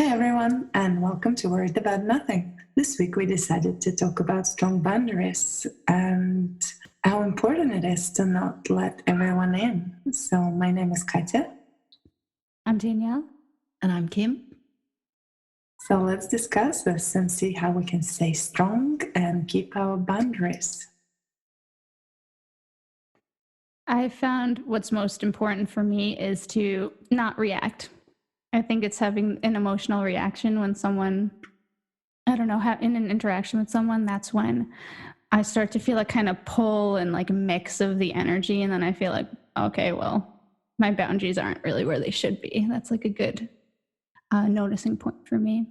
everyone, and welcome to Worried About Nothing. This week we decided to talk about strong boundaries and how important it is to not let everyone in. So, my name is Katya. I'm Danielle. And I'm Kim. So, let's discuss this and see how we can stay strong and keep our boundaries. I found what's most important for me is to not react. I think it's having an emotional reaction when someone, in an interaction with someone, that's when I start to feel a kind of pull and like mix of the energy. And then I feel like, okay, well, my boundaries aren't really where they should be. That's like a good noticing point for me.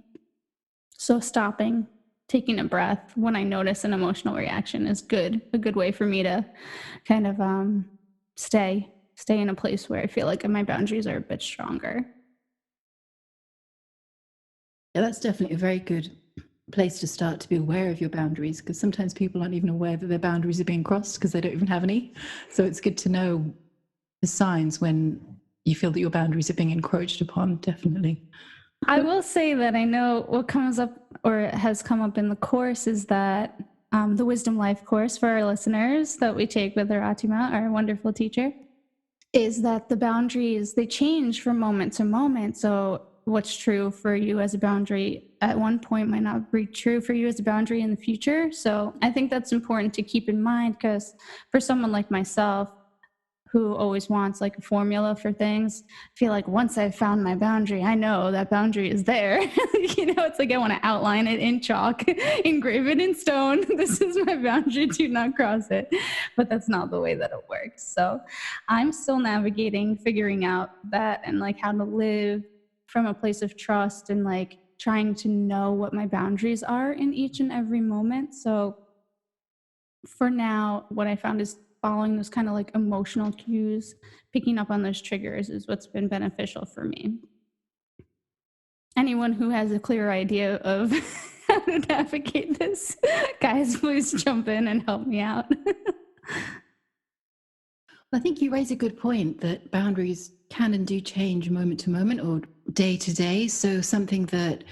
So stopping, taking a breath when I notice an emotional reaction is good. A good way for me to kind of stay in a place where I feel like my boundaries are a bit stronger. Yeah, that's definitely a very good place to start, to be aware of your boundaries, because sometimes people aren't even aware that their boundaries are being crossed because they don't even have any. So it's good to know the signs when you feel that your boundaries are being encroached upon, definitely. I will say that I know what comes up or has come up in the course is that the Wisdom Life course for our listeners that we take with Atima, our wonderful teacher, is that the boundaries, they change from moment to moment. So what's true for you as a boundary at one point might not be true for you as a boundary in the future. So I think that's important to keep in mind, because for someone like myself, who always wants like a formula for things, I feel like once I've found my boundary, I know that boundary is there. It's like I want to outline it in chalk, engrave it in stone. This is my boundary, do not cross it. But that's not the way that it works. So I'm still navigating, figuring out that and like how to live from a place of trust and like trying to know what my boundaries are in each and every moment. So for now, what I found is following those kind of like emotional cues, picking up on those triggers is what's been beneficial for me. Anyone who has a clear idea of how to navigate this, guys, please jump in and help me out. I think you raise a good point that boundaries can and do change moment to moment or day to day. So something that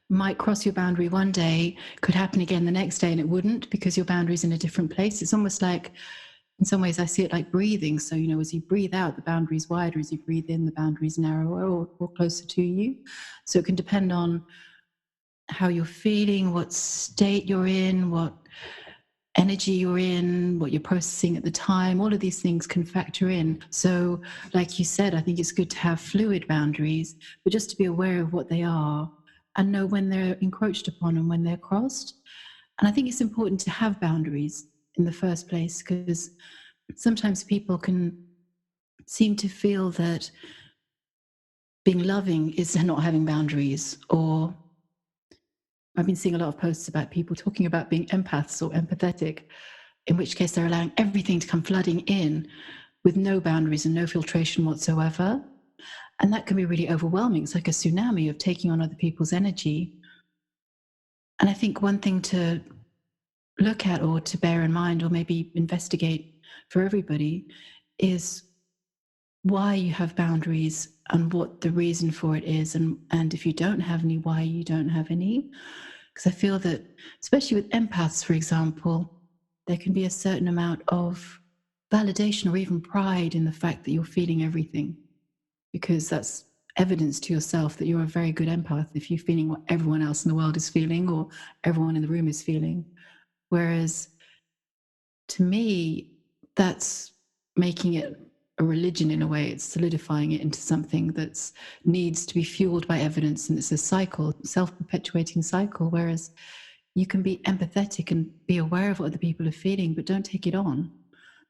might cross your boundary one day could happen again the next day, and it wouldn't, because your boundary's in a different place. It's almost like, in some ways, I see it like breathing. So, as you breathe out, the boundary's wider. As you breathe in, the boundary's narrower or closer to you. So it can depend on how you're feeling, what state you're in, what energy you're in, what you're processing at the time. All of these things can factor in. So, like you said, I think it's good to have fluid boundaries, but just to be aware of what they are and know when they're encroached upon and when they're crossed. And I think it's important to have boundaries in the first place, because sometimes people can seem to feel that being loving is not having boundaries. Or I've been seeing a lot of posts about people talking about being empaths or empathetic, in which case they're allowing everything to come flooding in with no boundaries and no filtration whatsoever. And that can be really overwhelming. It's like a tsunami of taking on other people's energy. And I think one thing to look at or to bear in mind, or maybe investigate for everybody, is why you have boundaries and what the reason for it is. And if you don't have any, why you don't have any. Because I feel that, especially with empaths, for example, there can be a certain amount of validation or even pride in the fact that you're feeling everything, because that's evidence to yourself that you're a very good empath if you're feeling what everyone else in the world is feeling or everyone in the room is feeling. Whereas to me, that's making it a religion in a way. It's solidifying it into something that needs to be fueled by evidence, and it's a cycle, self-perpetuating cycle. Whereas you can be empathetic and be aware of what other people are feeling, but don't take it on.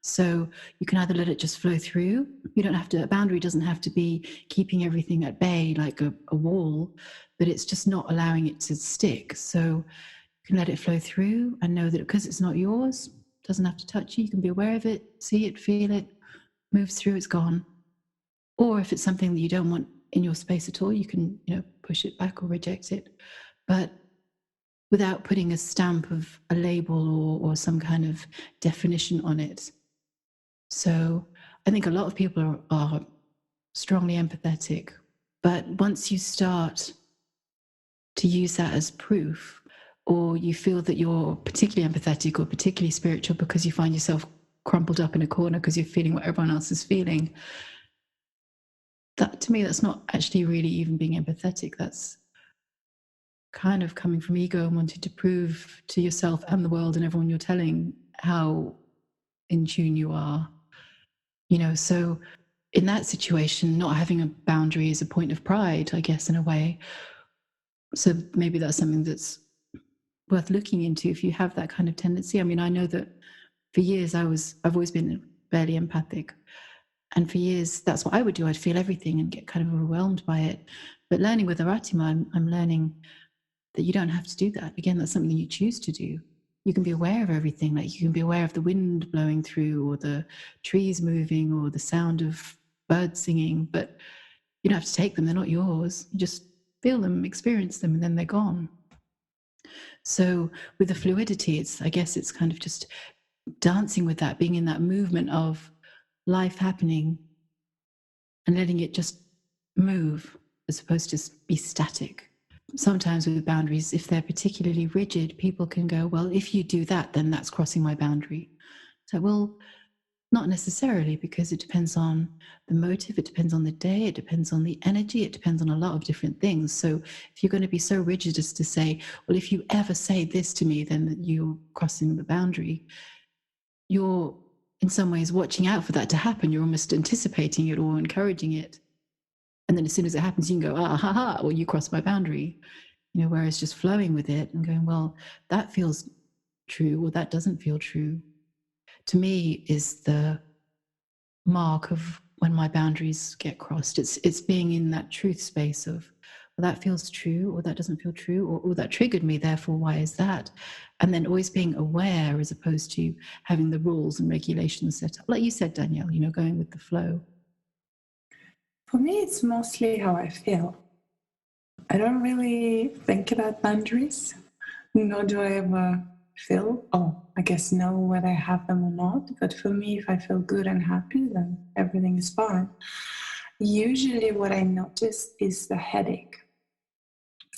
So you can either let it just flow through. You don't have to, a boundary doesn't have to be keeping everything at bay like a wall, but it's just not allowing it to stick. So you can let it flow through and know that because it's not yours, it doesn't have to touch you. You can be aware of it, see it, feel it, moves through, it's gone. Or if it's something that you don't want in your space at all, you can, push it back or reject it, but without putting a stamp of a label or some kind of definition on it. So I think a lot of people are strongly empathetic, but once you start to use that as proof, or you feel that you're particularly empathetic or particularly spiritual because you find yourself crumpled up in a corner because you're feeling what everyone else is feeling. That, to me, that's not actually really even being empathetic. That's kind of coming from ego and wanting to prove to yourself and the world and everyone you're telling how in tune you are. So in that situation, not having a boundary is a point of pride, I guess, in a way. So maybe that's something that's worth looking into if you have that kind of tendency. I mean, I know that for years I've always been barely empathic. And for years, that's what I would do. I'd feel everything and get kind of overwhelmed by it. But learning with Aratima, I'm learning that you don't have to do that. Again, that's something you choose to do. You can be aware of everything. Like you can be aware of the wind blowing through or the trees moving or the sound of birds singing, but you don't have to take them. They're not yours. You just feel them, experience them, and then they're gone. So with the fluidity, I guess it's kind of just dancing with that, being in that movement of life happening and letting it just move as opposed to be static. Sometimes with boundaries, if they're particularly rigid, people can go, well, if you do that, then that's crossing my boundary. So, well, not necessarily, because it depends on the motive, it depends on the day, it depends on the energy, it depends on a lot of different things. So if you're going to be so rigid as to say, well, if you ever say this to me, then you're crossing the boundary, you're in some ways watching out for that to happen. You're almost anticipating it or encouraging it. And then as soon as it happens, you can go, ah, ha, ha, well, you crossed my boundary. Whereas just flowing with it and going, well, that feels true or that doesn't feel true, to me is the mark of when my boundaries get crossed. It's being in that truth space of, well, that feels true or that doesn't feel true, or that triggered me, therefore why is that? And then always being aware as opposed to having the rules and regulations set up. Like you said, Danielle, going with the flow. For me, it's mostly how I feel. I don't really think about boundaries, nor do I ever feel, I guess know whether I have them or not. But for me, if I feel good and happy, then everything is fine. Usually what I notice is the headache.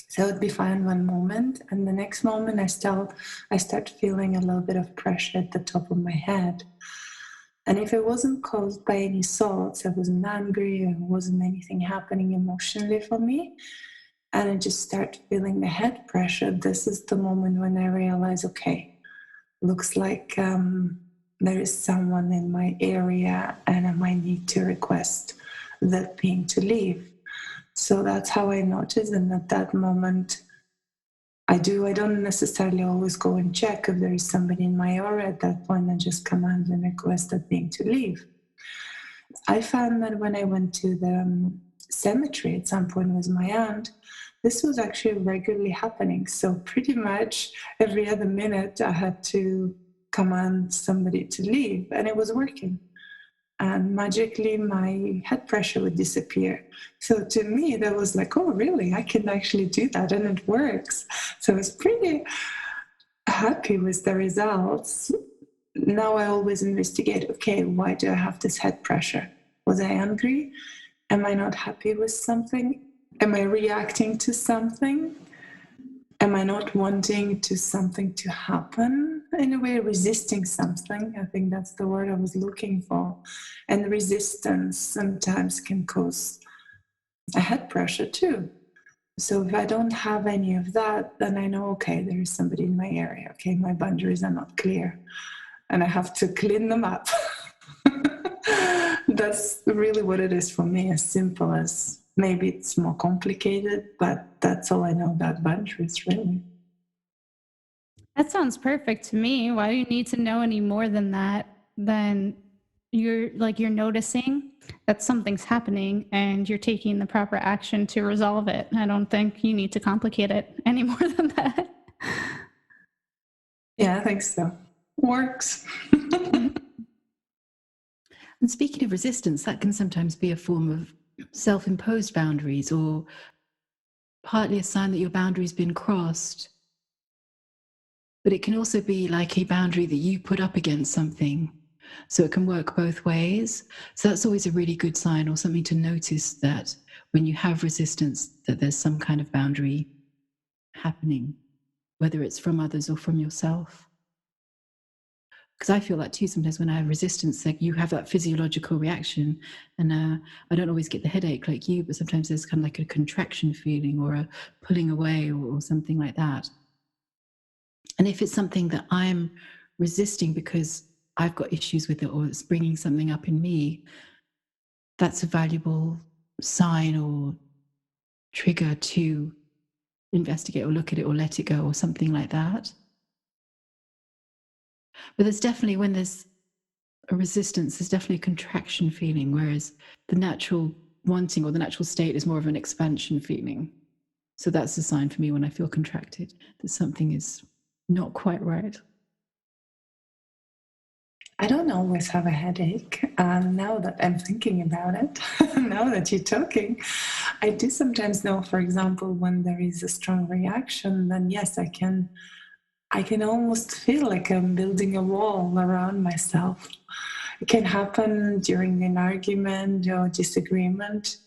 So it would be fine one moment, and the next moment I start feeling a little bit of pressure at the top of my head. And if it wasn't caused by any thoughts, I wasn't angry, or wasn't anything happening emotionally for me, and I just start feeling the head pressure, this is the moment when I realize, okay, looks like there is someone in my area and I might need to request that being to leave. So that's how I notice. And at that moment, I don't necessarily always go and check if there is somebody in my area. At that point, I just command and request that being to leave. I found that when I went to the cemetery at some point with my aunt, this was actually regularly happening. So pretty much every other minute I had to command somebody to leave, and it was working. And magically my head pressure would disappear. So to me, that was like, oh, really? I can actually do that, and it works. So I was pretty happy with the results. Now I always investigate, okay, why do I have this head pressure? Was I angry? Am I not happy with something? Am I reacting to something? Am I not wanting something to happen? In a way, resisting something. I think that's the word I was looking for. And resistance sometimes can cause a head pressure too. So if I don't have any of that, then I know, okay, there is somebody in my area. Okay, my boundaries are not clear, and I have to clean them up. That's really what it is for me, as simple as, maybe it's more complicated, but that's all I know about boundaries, really. That sounds perfect to me. Why do you need to know any more than that? Then you're noticing that something's happening and you're taking the proper action to resolve it. I don't think you need to complicate it any more than that. Yeah, I think so. Works. And speaking of resistance, that can sometimes be a form of self-imposed boundaries, or partly a sign that your boundary's been crossed. But it can also be like a boundary that you put up against something. So it can work both ways. So that's always a really good sign, or something to notice, that when you have resistance, that there's some kind of boundary happening, whether it's from others or from yourself. Because I feel that too sometimes when I have resistance, like you have that physiological reaction, and I don't always get the headache like you, but sometimes there's kind of like a contraction feeling or a pulling away or something like that. And if it's something that I'm resisting because I've got issues with it or it's bringing something up in me, that's a valuable sign or trigger to investigate or look at it or let it go or something like that. But there's definitely, when there's a resistance, there's definitely a contraction feeling, whereas the natural wanting or the natural state is more of an expansion feeling. So that's a sign for me when I feel contracted that something is not quite right. I don't always have a headache. Now that I'm thinking about it, now that you're talking, I do sometimes know, for example, when there is a strong reaction, then yes, I can almost feel like I'm building a wall around myself. It can happen during an argument or disagreement,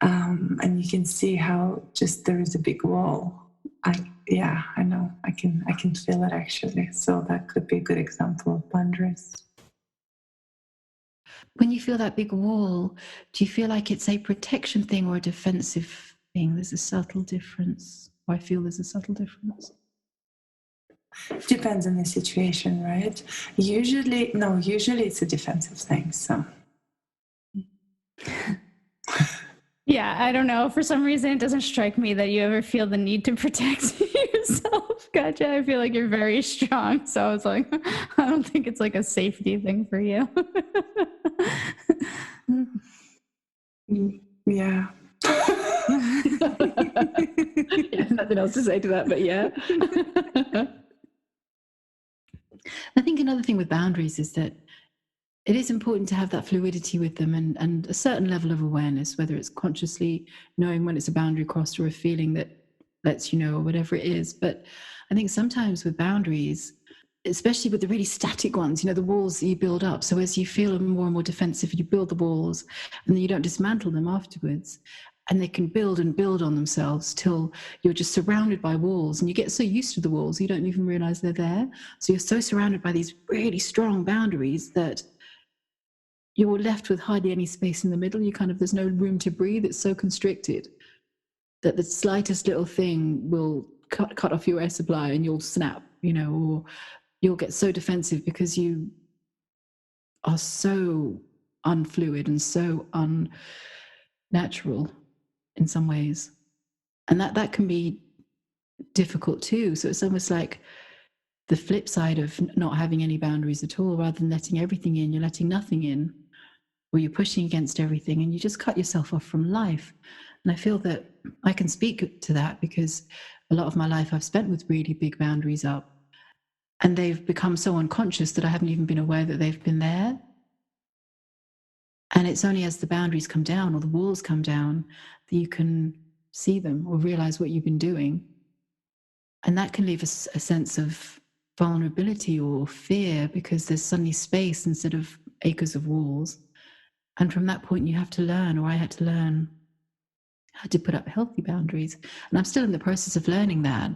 and you can see how just there is a big wall. I know. I can feel it actually. So that could be a good example of boundaries. When you feel that big wall, do you feel like it's a protection thing or a defensive thing? There's a subtle difference. I feel there's a subtle difference. Depends on the situation, right? Usually it's a defensive thing. So Yeah, I don't know. For some reason, it doesn't strike me that you ever feel the need to protect yourself, Katya. I feel like you're very strong. So I was like, I don't think it's like a safety thing for you. yeah. Yeah, nothing else to say to that, but yeah. I think another thing with boundaries is that it is important to have that fluidity with them and a certain level of awareness, whether it's consciously knowing when it's a boundary crossed or a feeling that lets you know or whatever it is. But I think sometimes with boundaries, especially with the really static ones, the walls that you build up. So as you feel more and more defensive, you build the walls and then you don't dismantle them afterwards. And they can build and build on themselves till you're just surrounded by walls and you get so used to the walls, you don't even realize they're there. So you're so surrounded by these really strong boundaries that you're left with hardly any space in the middle. There's no room to breathe. It's so constricted that the slightest little thing will cut off your air supply and you'll snap, or you'll get so defensive because you are so unfluid and so unnatural in some ways. And that can be difficult too. So it's almost like the flip side of not having any boundaries at all. Rather than letting everything in, you're letting nothing in, or you're pushing against everything and you just cut yourself off from life. And I feel that I can speak to that because a lot of my life I've spent with really big boundaries up, and they've become so unconscious that I haven't even been aware that they've been there. And it's only as the boundaries come down or the walls come down that you can see them or realize what you've been doing. And that can leave a sense of vulnerability or fear because there's suddenly space instead of acres of walls. And from that point, you have to learn, or I had to learn, how to put up healthy boundaries. And I'm still in the process of learning that,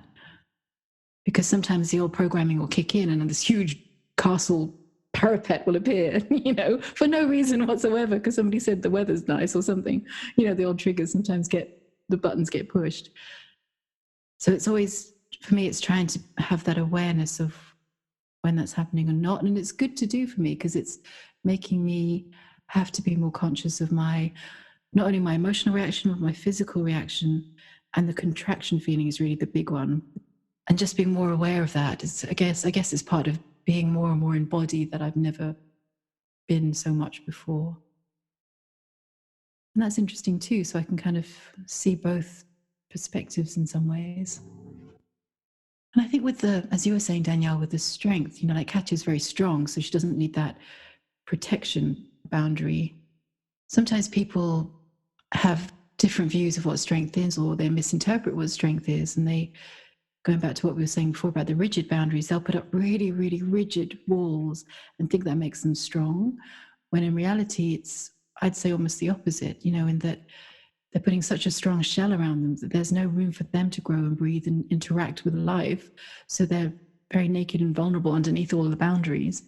because sometimes the old programming will kick in and then this huge castle parapet will appear, for no reason whatsoever, because somebody said the weather's nice or something. The old triggers sometimes the buttons get pushed. So it's always, for me, it's trying to have that awareness of when that's happening or not. And it's good to do for me because it's making me have to be more conscious of not only my emotional reaction, but my physical reaction. And the contraction feeling is really the big one. And just being more aware of that is, I guess it's part of being more and more embodied that I've never been so much before. And that's interesting too. So I can kind of see both perspectives in some ways. And I think with as you were saying, Danielle, with the strength, like Katya's very strong, so she doesn't need that protection boundary. Sometimes people have different views of what strength is, or they misinterpret what strength is. And going back to what we were saying before about the rigid boundaries, they'll put up really, really rigid walls and think that makes them strong. When in reality, it's, I'd say, almost the opposite, in that they're putting such a strong shell around them that there's no room for them to grow and breathe and interact with life. So they're very naked and vulnerable underneath all of the boundaries.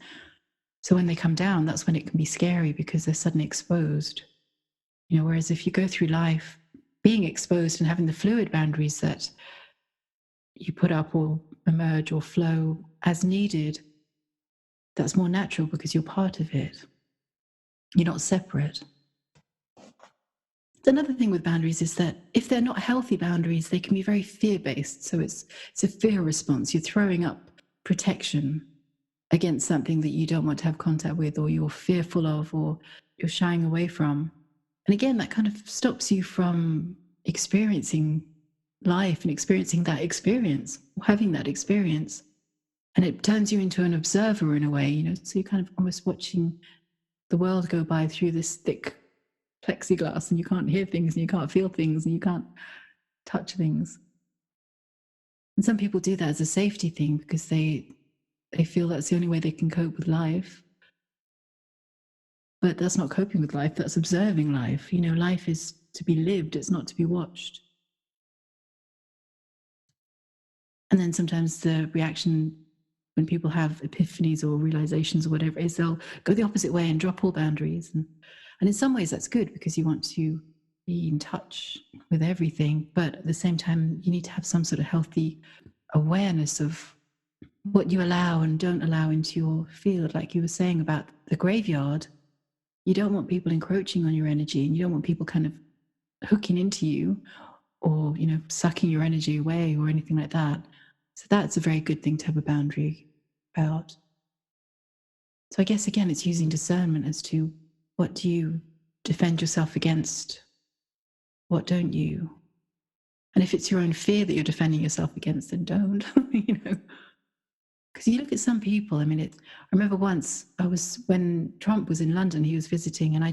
So when they come down, that's when it can be scary because they're suddenly exposed. Whereas if you go through life being exposed and having the fluid boundaries that you put up or emerge or flow as needed, that's more natural because you're part of it. You're not separate. Another thing with boundaries is that if they're not healthy boundaries, they can be very fear-based. So it's a fear response. You're throwing up protection against something that you don't want to have contact with, or you're fearful of, or you're shying away from. And again, that kind of stops you from experiencing life and experiencing that experience, having that experience. And it turns you into an observer in a way, so you're kind of almost watching the world go by through this thick plexiglass, and you can't hear things and you can't feel things and you can't touch things. And some people do that as a safety thing because they feel that's the only way they can cope with life. But that's not coping with life, that's observing life. Life is to be lived, it's not to be watched. And then sometimes the reaction when people have epiphanies or realizations or whatever is they'll go the opposite way and drop all boundaries. And in some ways that's good because you want to be in touch with everything. But at the same time, you need to have some sort of healthy awareness of what you allow and don't allow into your field. Like you were saying about the graveyard, you don't want people encroaching on your energy, and you don't want people kind of hooking into you or, sucking your energy away or anything like that. So that's a very good thing to have a boundary about. So I guess, again, it's using discernment as to what do you defend yourself against, what don't you? And if it's your own fear that you're defending yourself against, then don't, Because you look at some people, I remember once when Trump was in London, he was visiting, and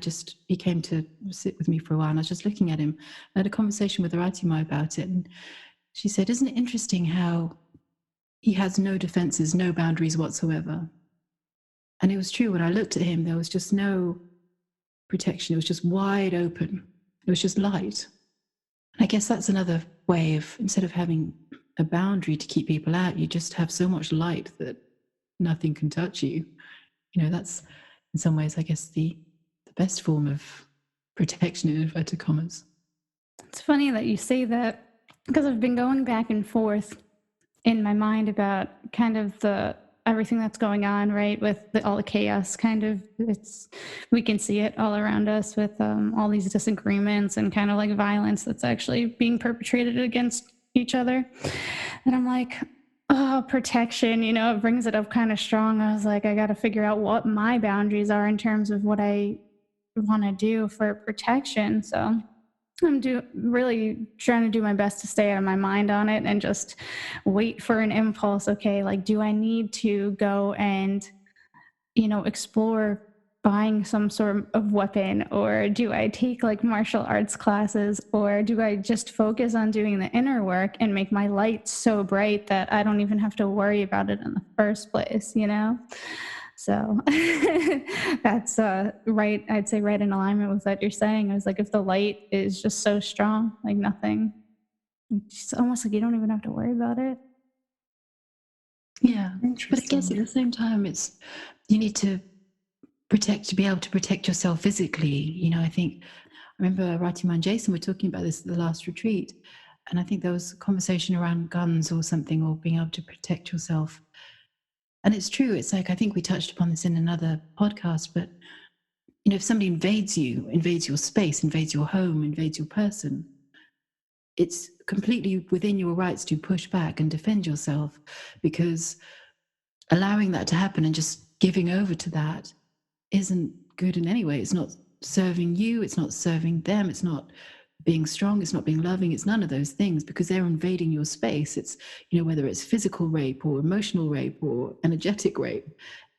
he came to sit with me for a while, and I was just looking at him. I had a conversation with Ratima about it, and she said, isn't it interesting how he has no defenses, no boundaries whatsoever? And it was true. When I looked at him, there was just no protection. It was just wide open. It was just light. And I guess that's another way of, instead of having a boundary to keep people out, you just have so much light that nothing can touch you. That's in some ways, I guess, the best form of protection in inverted commas. It's funny that you say that because I've been going back and forth in my mind about kind of everything that's going on, right, with all the chaos. Kind of, we can see it all around us with all these disagreements and kind of like violence that's actually being perpetrated against each other. And I'm like, oh, protection, it brings it up kind of strong. I was like, I got to figure out what my boundaries are in terms of what I want to do for protection. So I'm really trying to do my best to stay out of my mind on it and just wait for an impulse. Okay, like, do I need to go and, explore buying some sort of weapon, or do I take like martial arts classes, or do I just focus on doing the inner work and make my light so bright that I don't even have to worry about it in the first place, So that's right. I'd say right in alignment with what you're saying. I was like, if the light is just so strong, like nothing, it's almost like you don't even have to worry about it. Yeah. But I guess at the same time, you need to be able to protect yourself physically. I think, I remember Ratima and Jason were talking about this at the last retreat. And I think there was a conversation around guns or something, or being able to protect yourself. And it's true. It's like, I think we touched upon this in another podcast, but, if somebody invades your space, invades your home, invades your person, it's completely within your rights to push back and defend yourself, because allowing that to happen and just giving over to that isn't good in any way. It's not serving you. It's not serving them. It's not being strong. It's not being loving. It's none of those things, because they're invading your space. It's, whether it's physical rape or emotional rape or energetic rape,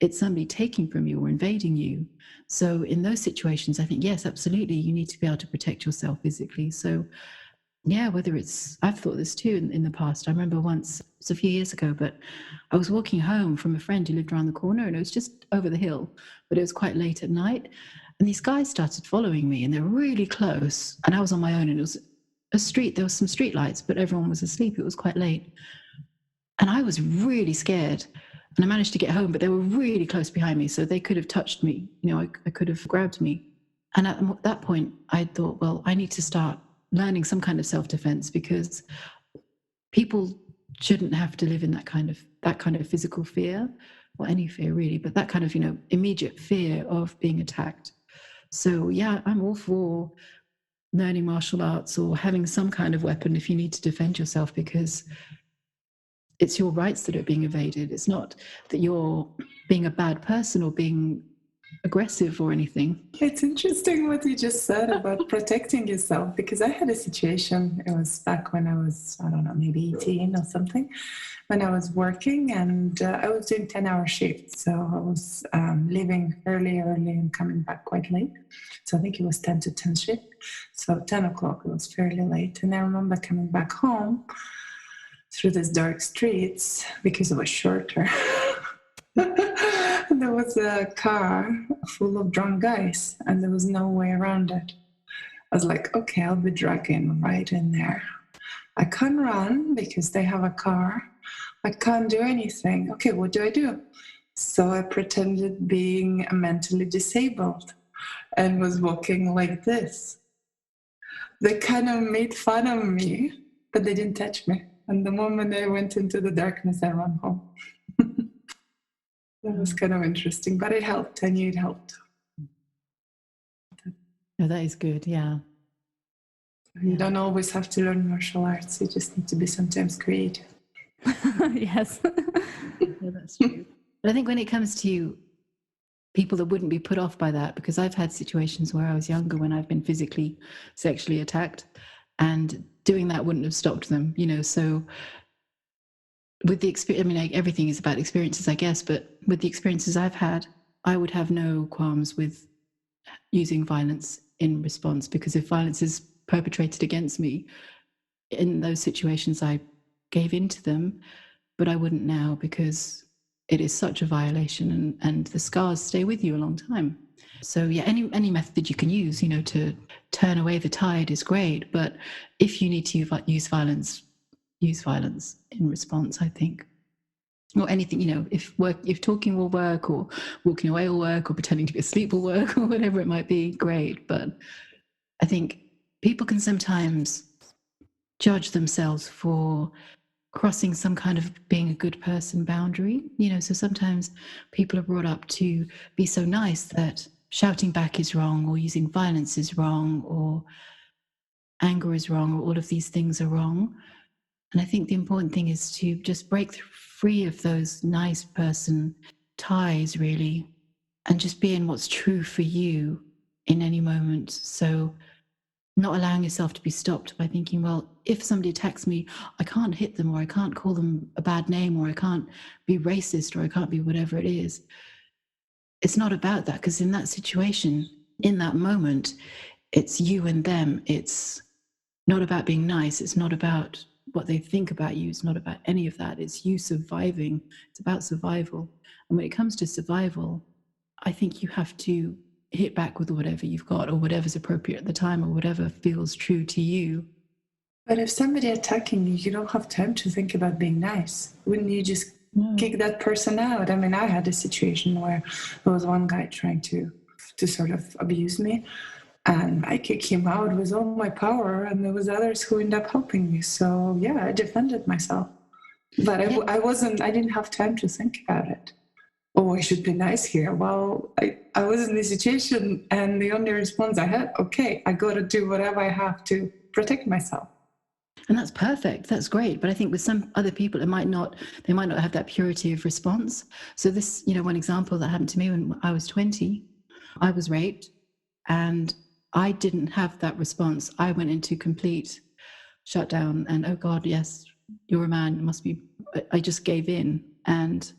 it's somebody taking from you or invading you. So in those situations, I think, yes, absolutely, you need to be able to protect yourself physically. So yeah, I've thought this too in the past. I remember once, it's a few years ago, but I was walking home from a friend who lived around the corner, and it was just over the hill, but it was quite late at night. And these guys started following me, and they're really close. And I was on my own, and it was a street. There was some street lights, but everyone was asleep. It was quite late. And I was really scared. And I managed to get home, but they were really close behind me. So they could have touched me. I could have grabbed me. And at that point, I thought, well, I need to start learning some kind of self-defense, because people shouldn't have to live in that kind of physical fear, or any fear really, but that kind of, immediate fear of being attacked. So yeah, I'm all for learning martial arts or having some kind of weapon if you need to defend yourself, because it's your rights that are being evaded. It's not that you're being a bad person or being aggressive or anything. It's interesting what you just said about protecting yourself, because I had a situation, it was back when I was, I don't know, maybe 18 or something, when I was working, and I was doing 10-hour shifts. So I was leaving early and coming back quite late. So I think it was 10 to 10 shift. So 10 o'clock, it was fairly late. And I remember coming back home through these dark streets, because it was shorter. There was a car full of drunk guys, and there was no way around it. I was like, okay, I'll be dragging right in there. I can't run because they have a car. I can't do anything. Okay, what do? So I pretended being mentally disabled and was walking like this. They kind of made fun of me, but they didn't touch me. And the moment I went into the darkness, I ran home. That was kind of interesting, but it helped. I knew it helped. No, that is good, yeah. You don't always have to learn martial arts. You just need to be sometimes creative. Yes. Yeah, that's true. But I think when it comes to people that wouldn't be put off by that, because I've had situations where I was younger when I've been physically, sexually attacked, and doing that wouldn't have stopped them, so with the experience, everything is about experiences, I guess, but with the experiences I've had, I would have no qualms with using violence in response, because if violence is perpetrated against me, in those situations I gave in to them, but I wouldn't now, because it is such a violation, and the scars stay with you a long time. So yeah, any method that you can use, to turn away the tide is great, but if you need to use violence in response, I think. Or anything, if talking will work, or walking away will work, or pretending to be asleep will work, or whatever it might be, great. But I think people can sometimes judge themselves for crossing some kind of being a good person boundary, so sometimes people are brought up to be so nice that shouting back is wrong, or using violence is wrong, or anger is wrong, or all of these things are wrong. And I think the important thing is to just break free of those nice person ties, really, and just be in what's true for you in any moment. So not allowing yourself to be stopped by thinking, well, if somebody attacks me, I can't hit them, or I can't call them a bad name, or I can't be racist, or I can't be whatever it is. It's not about that, because in that situation, in that moment, it's you and them. It's not about being nice. It's not about what they think about you. It's not about any of that. It's you surviving. It's about survival. And when it comes to survival, I think you have to hit back with whatever you've got, or whatever's appropriate at the time, or whatever feels true to you. But if somebody attacking you, you don't have time to think about being nice. Wouldn't you just kick that person out? I had a situation where there was one guy trying to sort of abuse me, and I kicked him out with all my power, and there was others who ended up helping me. So yeah, I defended myself, but I didn't have time to think about it. Oh, I should be nice here. Well, I was in this situation, and the only response I had, okay, I got to do whatever I have to protect myself. And that's perfect. That's great. But I think with some other people, they might not have that purity of response. So this, one example that happened to me when I was 20, I was raped, and I didn't have that response. I went into complete shutdown, and oh God, yes, you're a man, it must be. I just gave in, and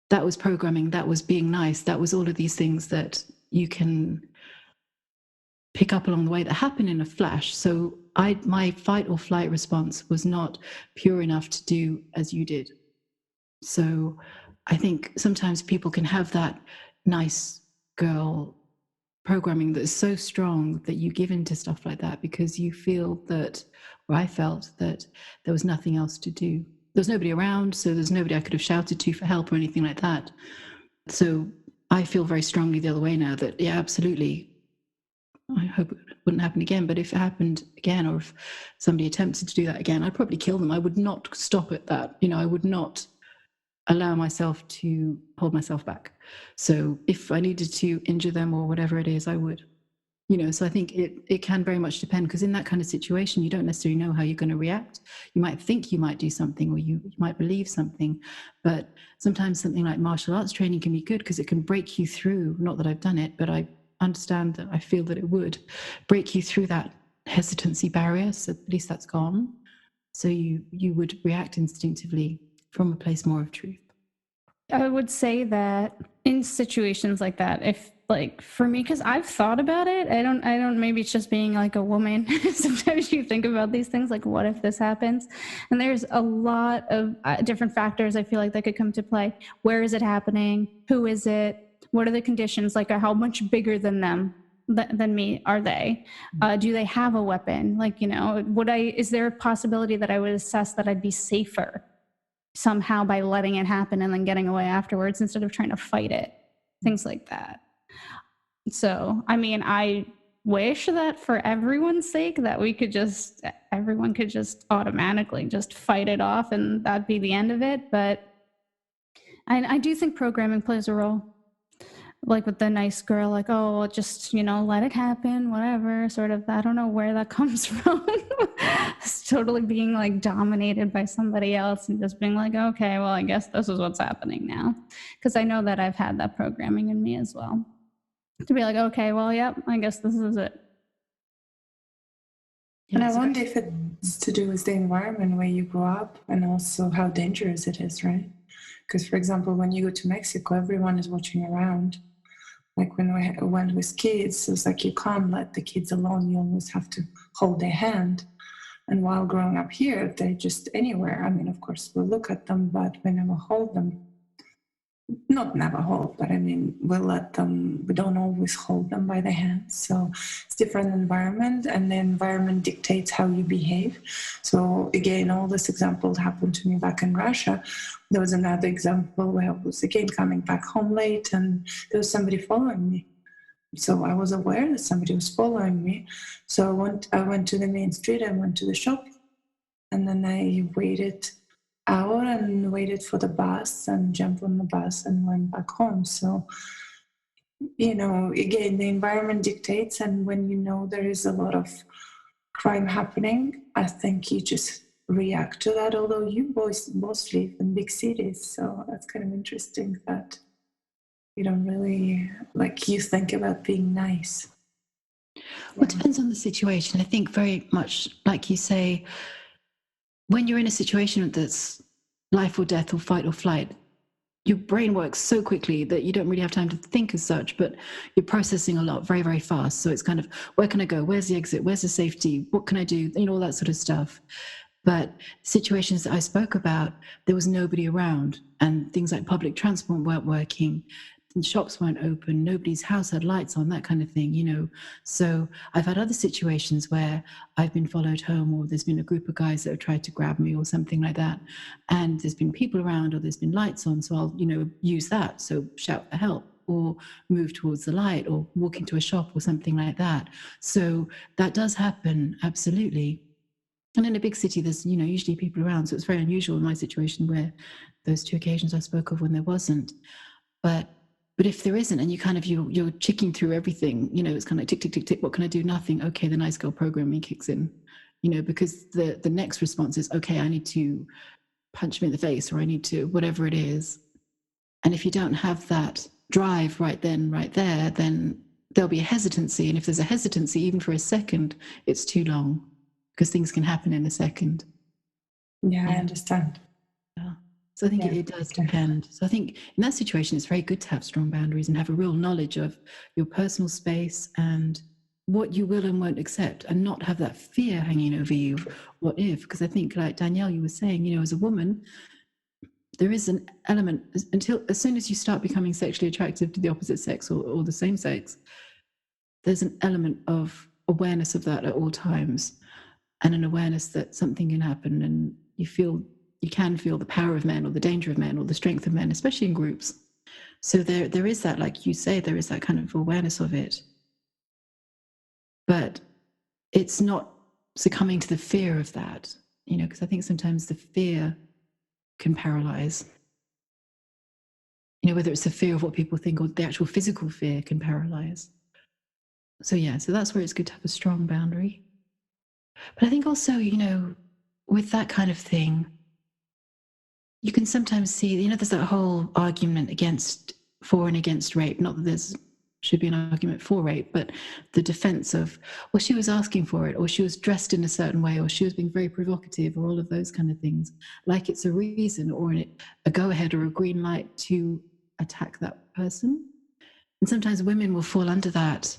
that was programming. That was being nice. That was all of these things that you can pick up along the way that happen in a flash. So my fight or flight response was not pure enough to do as you did. So I think sometimes people can have that nice girl programming that is so strong that you give into stuff like that because you feel that, or I felt that there was nothing else to do. There's nobody around, so there's nobody I could have shouted to for help or anything like that. So I feel very strongly the other way now that, yeah, absolutely, I hope it wouldn't happen again. But if it happened again, or if somebody attempted to do that again, I'd probably kill them. I would not stop at that. I would not allow myself to hold myself back. So if I needed to injure them or whatever it is, I would. So I think it can very much depend, because in that kind of situation, you don't necessarily know how you're going to react. You might think you might do something, or you might believe something, but sometimes something like martial arts training can be good because it can break you through. Not that I've done it, but I understand that I feel that it would break you through that hesitancy barrier. So at least that's gone. So you would react instinctively from a place more of truth. I would say that in situations like that, if like for me, because I've thought about it, I don't, maybe it's just being like a woman. Sometimes you think about these things like, what if this happens? And there's a lot of different factors I feel like that could come to play. Where is it happening? Who is it? What are the conditions? Like, how much bigger than them? Than me are they? Do they have a weapon? Like, is there a possibility that I would assess that I'd be safer somehow by letting it happen and then getting away afterwards instead of trying to fight it? Things like that. So, I mean, I wish that for everyone's sake that everyone could just automatically just fight it off and that'd be the end of it. But I do think programming plays a role. Like with the nice girl, like, oh, just, let it happen, whatever, sort of. I don't know where that comes from. It's totally being like dominated by somebody else and just being like, okay, well, I guess this is what's happening now. Because I know that I've had that programming in me as well. To be like, okay, well, yep, I guess this is it. And I wonder if it's to do with the environment where you grew up and also how dangerous it is, right? Because, for example, when you go to Mexico, everyone is watching around. Like when we went with kids, it's like you can't let the kids alone. You always have to hold their hand. And while growing up here, they're just anywhere. I mean, of course, we'll look at them, but we never hold them. Not never hold, but I mean, we don't always hold them by the hand. So it's different environment, and the environment dictates how you behave. So again, all this examples happened to me back in Russia. There was another example where I was again coming back home late and there was somebody following me. So I was aware that somebody was following me. So I went to the main street, I went to the shop, and then I waited out and waited for the bus and jumped on the bus and went back home. So, again, the environment dictates, and when there is a lot of crime happening, I think you just react to that, although you both live in big cities. So that's kind of interesting that you don't really, you think about being nice. Well, it depends on the situation. I think very much, like you say, when you're in a situation that's life or death or fight or flight, your brain works so quickly that you don't really have time to think as such, but you're processing a lot very, very fast. So it's kind of, where can I go? Where's the exit? Where's the safety? What can I do? All that sort of stuff. But situations that I spoke about, there was nobody around, and things like public transport weren't working, and shops weren't open, nobody's house had lights on, that kind of thing, So I've had other situations where I've been followed home, or there's been a group of guys that have tried to grab me or something like that, and there's been people around, or there's been lights on, so I'll, use that. So shout for help, or move towards the light, or walk into a shop or something like that. So that does happen, absolutely. And in a big city, there's, usually people around. So it's very unusual in my situation where those two occasions I spoke of when there wasn't. But if there isn't, and you kind of, you're checking through everything, it's kind of like tick, tick, tick, tick. What can I do? Nothing. Okay, the nice girl programming kicks in, because the next response is, okay, I need to punch me in the face, or I need to, whatever it is. And if you don't have that drive right then, right there, then there'll be a hesitancy. And if there's a hesitancy, even for a second, it's too long, because things can happen in a second. Yeah, I understand. Yeah. So I think it does depend. So I think in that situation, it's very good to have strong boundaries and have a real knowledge of your personal space and what you will and won't accept, and not have that fear hanging over you. What if? Because I think, like Danielle, you were saying, as a woman, there is an element as soon as you start becoming sexually attractive to the opposite sex or the same sex, there's an element of awareness of that at all times, and an awareness that something can happen, and you can feel the power of men or the danger of men or the strength of men, especially in groups. So there is that, like you say, there is that kind of awareness of it. But it's not succumbing to the fear of that, because I think sometimes the fear can paralyze. Whether it's the fear of what people think or the actual physical fear can paralyze. So that's where it's good to have a strong boundary. But I think also, with that kind of thing, you can sometimes see, there's that whole argument for and against rape. Not that there's should be an argument for rape, but the defense of, well, she was asking for it, or she was dressed in a certain way, or she was being very provocative, or all of those kind of things, like it's a reason or a go-ahead or a green light to attack that person. And sometimes women will fall under that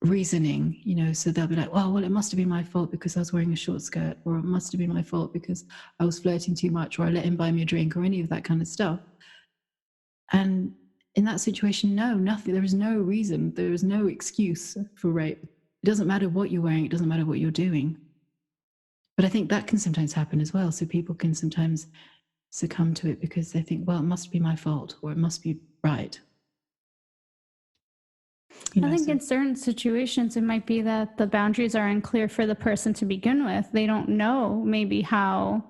reasoning, so they'll be like, well, it must have been my fault because I was wearing a short skirt, or it must have been my fault because I was flirting too much, or I let him buy me a drink, or any of that kind of stuff. And in that situation, nothing. There is no reason. There is no excuse for rape. It doesn't matter what you're wearing. It doesn't matter what you're doing. But I think that can sometimes happen as well. So people can sometimes succumb to it because they think, well, it must be my fault, or it must be right. I think in certain situations, it might be that the boundaries are unclear for the person to begin with. They don't know maybe how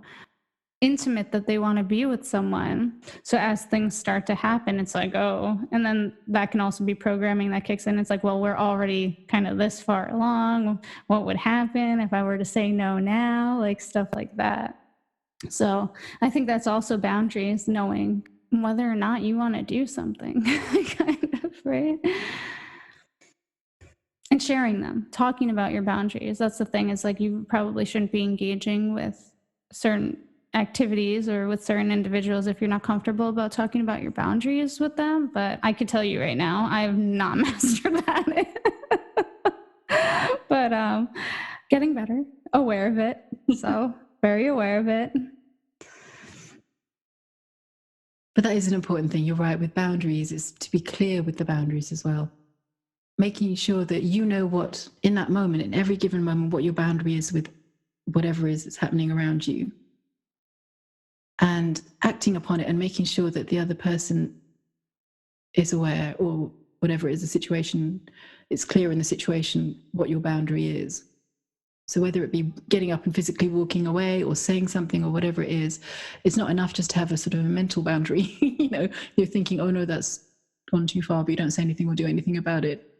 intimate that they want to be with someone. So as things start to happen, it's like, oh, and then that can also be programming that kicks in. It's like, well, we're already kind of this far along. What would happen if I were to say no now? Like stuff like that. So I think that's also boundaries, knowing whether or not you want to do something, kind of, right? And sharing them, talking about your boundaries. That's the thing, is like, you probably shouldn't be engaging with certain activities or with certain individuals if you're not comfortable about talking about your boundaries with them. But I could tell you right now, I have not mastered that. But getting better, aware of it. So very aware of it. But that is an important thing. You're right, with boundaries, is to be clear with the boundaries as well. Making sure that you know what, in that moment, in every given moment, what your boundary is with whatever is that's happening around you. And acting upon it and making sure that the other person is aware, or whatever it is the situation, it's clear in the situation what your boundary is. So whether it be getting up and physically walking away or saying something or whatever it is, it's not enough just to have a sort of a mental boundary. You're thinking, oh no, that's gone too far, but you don't say anything or do anything about it.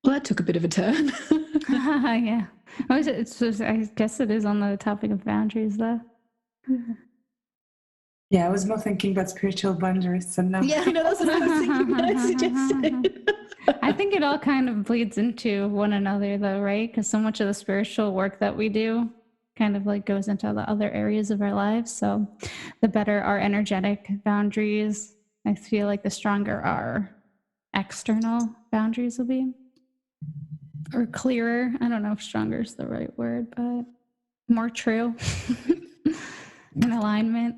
Well, that took a bit of a turn. Yeah. I guess it is on the topic of boundaries, though. Yeah, I was more thinking about spiritual boundaries. And now. Yeah, that's what I was thinking when I suggested. I think it all kind of bleeds into one another, though, right? Because so much of the spiritual work that we do kind of like goes into the other areas of our lives. So the better our energetic boundaries, I feel like the stronger our external boundaries will be. Or clearer. I don't know if stronger is the right word, but more true. In alignment.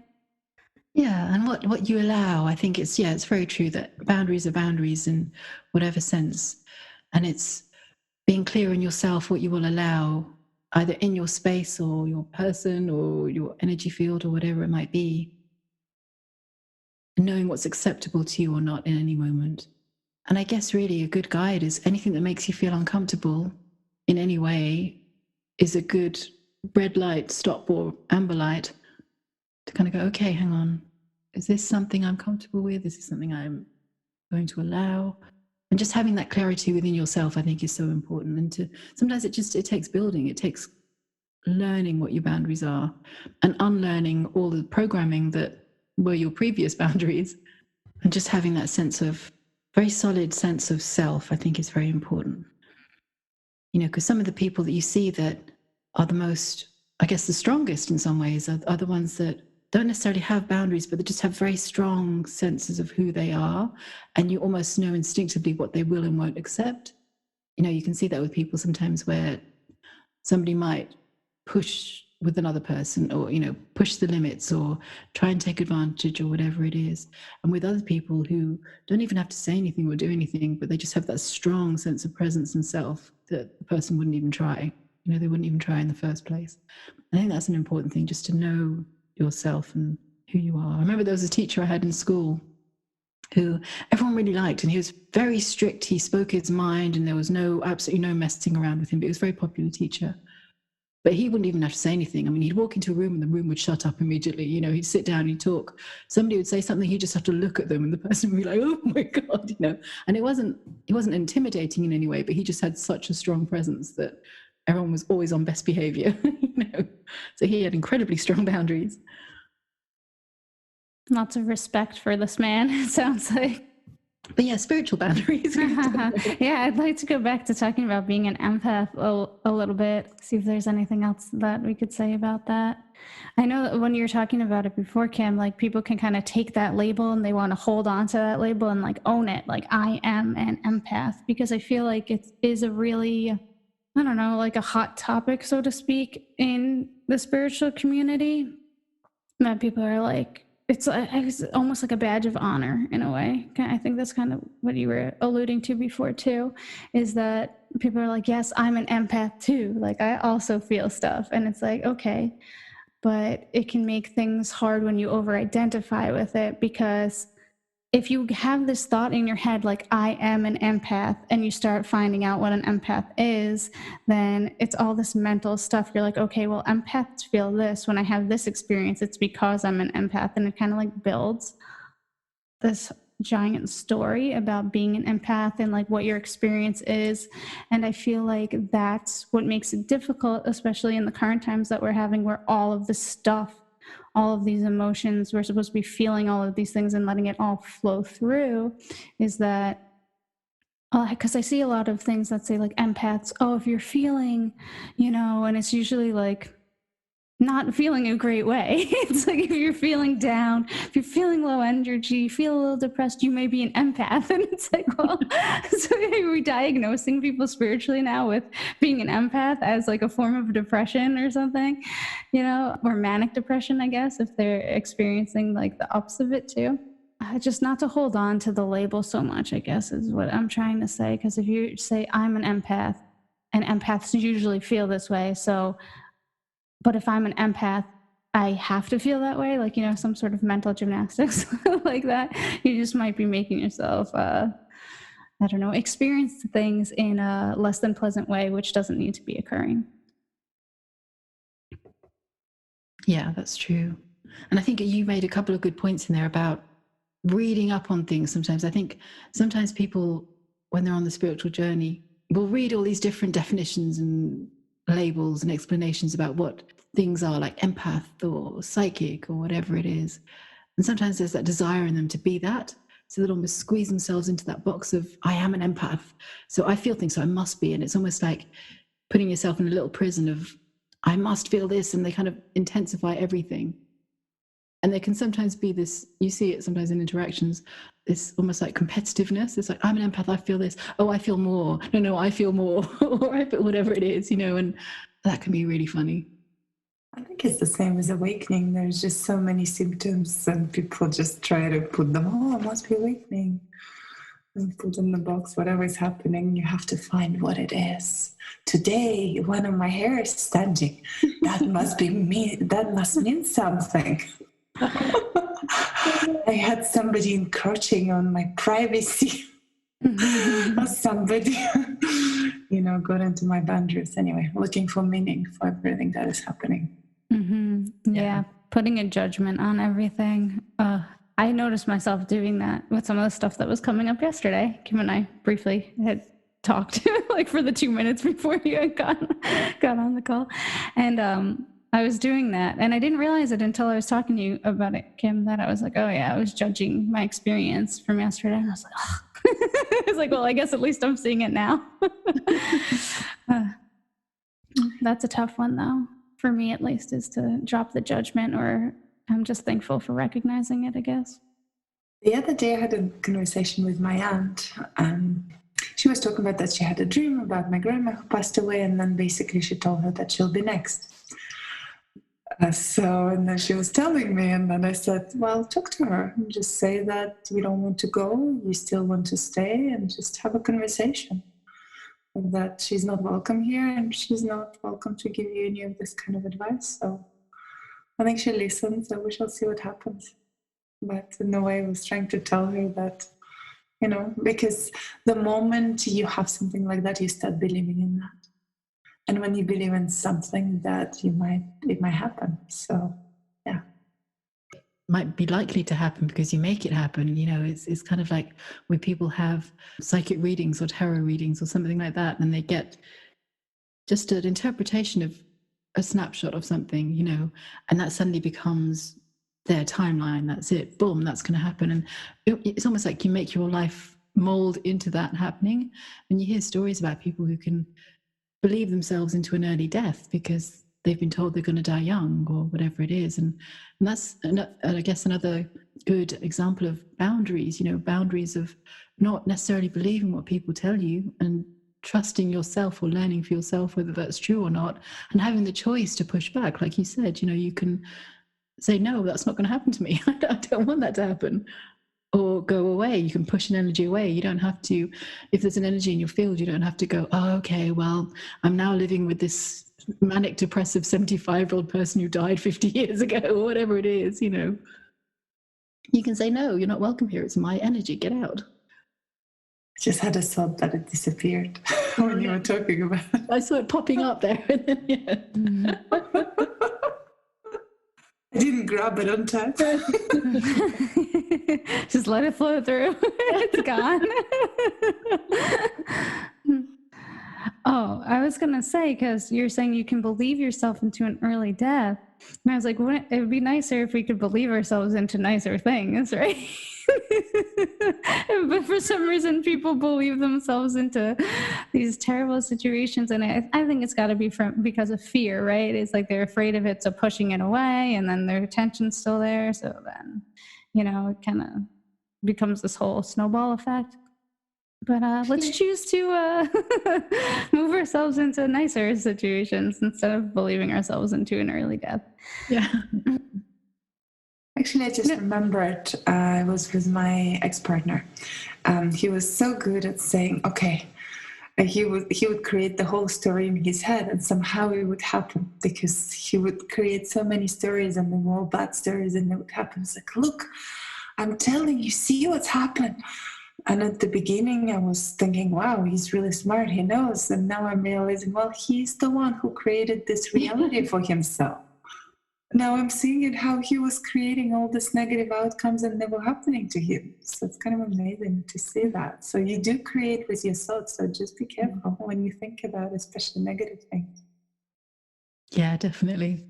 Yeah, and what you allow, I think it's very true that boundaries are boundaries in whatever sense. And it's being clear in yourself what you will allow, either in your space or your person or your energy field or whatever it might be. Knowing what's acceptable to you or not in any moment. And I guess really a good guide is anything that makes you feel uncomfortable in any way is a good red light, stop, or amber light to kind of go, okay, hang on. Is this something I'm comfortable with? Is this something I'm going to allow? And just having that clarity within yourself, I think, is so important. And sometimes it takes building. It takes learning what your boundaries are and unlearning all the programming that were your previous boundaries, and just having that very solid sense of self, I think, is very important. Because some of the people that you see that are the most, I guess, the strongest in some ways are the ones that don't necessarily have boundaries, but they just have very strong senses of who they are. And you almost know instinctively what they will and won't accept. You can see that with people sometimes where somebody might push with another person, or, push the limits or try and take advantage or whatever it is. And with other people who don't even have to say anything or do anything, but they just have that strong sense of presence and self that the person wouldn't even try. They wouldn't even try in the first place. I think that's an important thing, just to know yourself and who you are. I remember there was a teacher I had in school who everyone really liked, and he was very strict. He spoke his mind, and there was absolutely no messing around with him, but he was a very popular teacher. But he wouldn't even have to say anything. I mean, he'd walk into a room and the room would shut up immediately. He'd sit down, he'd talk. Somebody would say something, he'd just have to look at them, and the person would be like, oh my God, And he wasn't intimidating in any way, but he just had such a strong presence that everyone was always on best behavior, So he had incredibly strong boundaries. Lots of respect for this man, it sounds like. But yeah, spiritual boundaries. Yeah, I'd like to go back to talking about being an empath a little bit, see if there's anything else that we could say about that. I know that when you were talking about it before, Kim, like people can kind of take that label and they want to hold on to that label and like own it, like I am an empath, because I feel like it is a really, I don't know, like a hot topic, so to speak, in the spiritual community, that people are like, it's almost like a badge of honor in a way. I think that's kind of what you were alluding to before too, is that people are like, yes, I'm an empath too. Like I also feel stuff. And it's like, okay, but it can make things hard when you over-identify with it, because if you have this thought in your head, like I am an empath, and you start finding out what an empath is, then it's all this mental stuff. You're like, okay, well, empaths feel this. When I have this experience, it's because I'm an empath. And it kind of like builds this giant story about being an empath and like what your experience is. And I feel like that's what makes it difficult, especially in the current times that we're having, where all of this stuff, all of these emotions, we're supposed to be feeling all of these things and letting it all flow through, is that, because I see a lot of things that say like empaths, oh, if you're feeling, and it's usually like not feeling a great way. It's like if you're feeling down, if you're feeling low energy, you feel a little depressed, you may be an empath. And it's like, well, so are we diagnosing people spiritually now with being an empath as like a form of depression or something, or manic depression, I guess, if they're experiencing like the ups of it too. Just not to hold on to the label so much, I guess, is what I'm trying to say. Because if you say I'm an empath, and empaths usually feel this way, but if I'm an empath, I have to feel that way, like, some sort of mental gymnastics like that. You just might be making yourself, experience things in a less than pleasant way, which doesn't need to be occurring. Yeah, that's true. And I think you made a couple of good points in there about reading up on things sometimes. I think sometimes people, when they're on the spiritual journey, will read all these different definitions and labels and explanations about what things are, like empath or psychic or whatever it is. And sometimes there's that desire in them to be that, so they'll almost squeeze themselves into that box of, I am an empath, so I feel things, so I must be. And it's almost like putting yourself in a little prison of, I must feel this, and they kind of intensify everything. And there can sometimes be this, you see it sometimes in interactions, this almost like competitiveness. It's like, I'm an empath, I feel this. Oh, I feel more. No, I feel more. Or I feel whatever it is, and that can be really funny. I think it's the same as awakening. There's just so many symptoms, and people just try to put them, I must be awakening. And put in the box whatever is happening. You have to find what it is. Today, one of my hair is standing. That must be me. That must mean something. I had somebody encroaching on my privacy. Or somebody, got into my boundaries. Anyway, looking for meaning for everything that is happening. Mm-hmm. Yeah, putting a judgment on everything. I noticed myself doing that with some of the stuff that was coming up yesterday. Kim and I briefly had talked like for the 2 minutes before you had got on the call. And I was doing that, and I didn't realize it until I was talking to you about it, Kim, that I was like, oh yeah, I was judging my experience from yesterday. And I was like, oh. I was like, well, I guess at least I'm seeing it now. That's a tough one though, for me at least, is to drop the judgment, or I'm just thankful for recognizing it, I guess. The other day I had a conversation with my aunt. She was talking about that she had a dream about my grandma who passed away, and then basically she told her that she'll be next. And then she was telling me, and then I said, well, talk to her and just say that you don't want to go, you still want to stay, and just have a conversation. That she's not welcome here and she's not welcome to give you any of this kind of advice. So I think she listened, so we shall see what happens. But in a way, I was trying to tell her that, because the moment you have something like that, you start believing in that. And when you believe in something, that it might happen. So, yeah. Might be likely to happen because you make it happen. It's kind of like when people have psychic readings or tarot readings or something like that, and they get just an interpretation of a snapshot of something, and that suddenly becomes their timeline. That's it. Boom, that's going to happen. And it's almost like you make your life mold into that happening. And you hear stories about people who can believe themselves into an early death because they've been told they're going to die young or whatever it is. And that's, I guess, another good example of boundaries, boundaries of not necessarily believing what people tell you and trusting yourself or learning for yourself whether that's true or not, and having the choice to push back. Like you said, you can say, no, that's not going to happen to me. I don't want that to happen. Or go away. You can push an energy away. You don't have to, if there's an energy in your field, you don't have to go, oh, okay, well, I'm now living with this manic depressive 75-year-old person who died 50 years ago, or whatever it is, You can say, no, you're not welcome here. It's my energy. Get out. I just had a thought that it disappeared when you were talking about it. I saw it popping up there. I didn't grab it on time. Just let it flow through. It's gone. Oh, I was going to say, because you're saying you can believe yourself into an early death. And I was like, it would be nicer if we could believe ourselves into nicer things, right? But for some reason, people believe themselves into these terrible situations. And I think it's got to be because of fear, right? It's like they're afraid of it, so pushing it away, and then their attention's still there. So then, it kind of becomes this whole snowball effect. But let's choose to move ourselves into nicer situations instead of believing ourselves into an early death. Yeah. Actually, I just remembered I was with my ex-partner. He was so good at saying, okay, he would create the whole story in his head, and somehow it would happen because he would create so many stories and they were all bad stories, and it would happen. It's like, look, I'm telling you, see what's happened. And at the beginning, I was thinking, wow, he's really smart. He knows. And now I'm realizing, well, he's the one who created this reality for himself. Now I'm seeing it how he was creating all these negative outcomes and they were happening to him. So it's kind of amazing to see that. So you do create with your thoughts. So just be careful when you think about especially negative things. Yeah, definitely.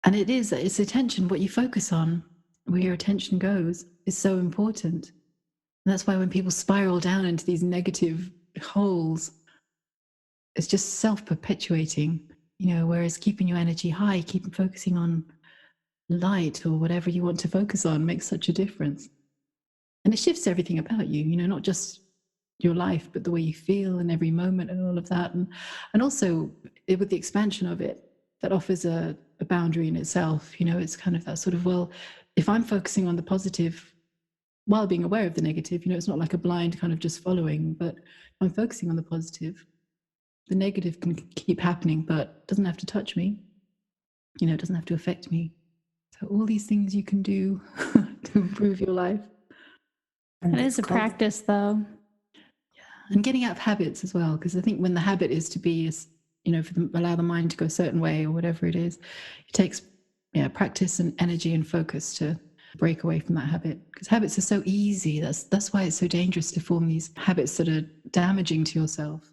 And it's attention. What you focus on, where your attention goes, is so important. And that's why when people spiral down into these negative holes, it's just self-perpetuating, whereas keeping your energy high, keeping focusing on light or whatever you want to focus on makes such a difference. And it shifts everything about you, not just your life, but the way you feel in every moment and all of that. And also with the expansion of it, that offers a boundary in itself. It's kind of that sort of, well, if I'm focusing on the positive, while being aware of the negative, it's not like a blind kind of just following, but I'm focusing on the positive. The negative can keep happening, but doesn't have to touch me. It doesn't have to affect me. So all these things you can do to improve your life. It is a practice, though. Yeah, and getting out of habits as well, because I think when the habit is to be, allow the mind to go a certain way or whatever it is, it takes practice and energy and focus to break away from that habit, because habits are so easy. That's why it's so dangerous to form these habits that are damaging to yourself,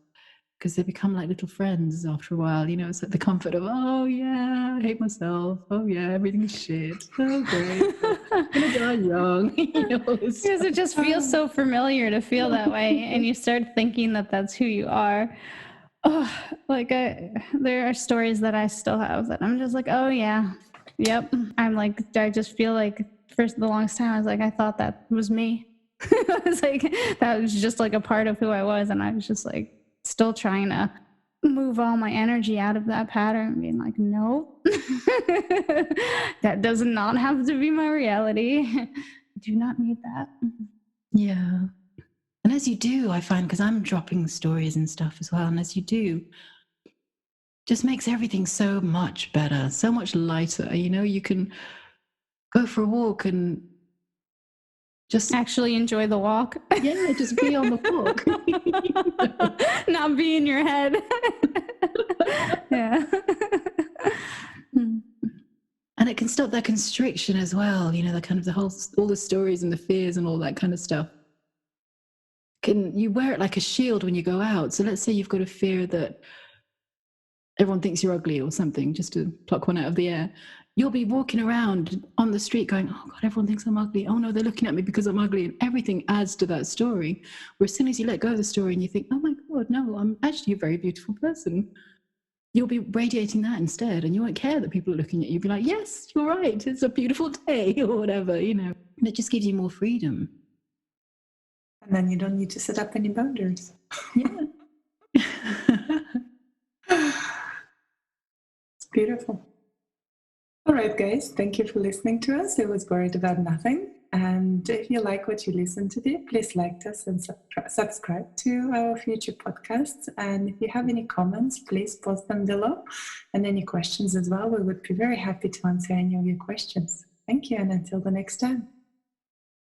because they become like little friends after a while. It's like the comfort of, oh yeah, I hate myself, oh yeah, everything's shit, oh great, I'm gonna die young. Because it just feels so familiar to feel that way, and you start thinking that that's who you are. There are stories that I still have that I'm just like, oh yeah, yep. I'm like, I just feel like for the longest time I was like, I thought that was me. I was like, that was just like a part of who I was, and I was just like still trying to move all my energy out of that pattern, being like, no, that does not have to be my reality. I do not need that. Yeah. And as you do, I find, because I'm dropping stories and stuff as well, and as you do, just makes everything so much better, so much lighter. You can go for a walk and just actually enjoy the walk. Yeah, just be on the walk. Not be in your head. Yeah. And it can stop that constriction as well, the kind of all the stories and the fears and all that kind of stuff. You wear it like a shield when you go out. So let's say you've got a fear that everyone thinks you're ugly or something, just to pluck one out of the air. You'll be walking around on the street going, oh God, everyone thinks I'm ugly. Oh no, they're looking at me because I'm ugly. And everything adds to that story. Where as soon as you let go of the story and you think, oh my God, no, I'm actually a very beautiful person, you'll be radiating that instead. And you won't care that people are looking at you. You'll be like, yes, you're right. It's a beautiful day or whatever, And it just gives you more freedom. And then you don't need to set up any boundaries. Yeah. It's beautiful. All right, guys, thank you for listening to us. It was Worried About Nothing. And if you like what you listen to today, please like us and subscribe to our future podcasts. And if you have any comments, please post them below. And any questions as well. We would be very happy to answer any of your questions. Thank you, and until the next time.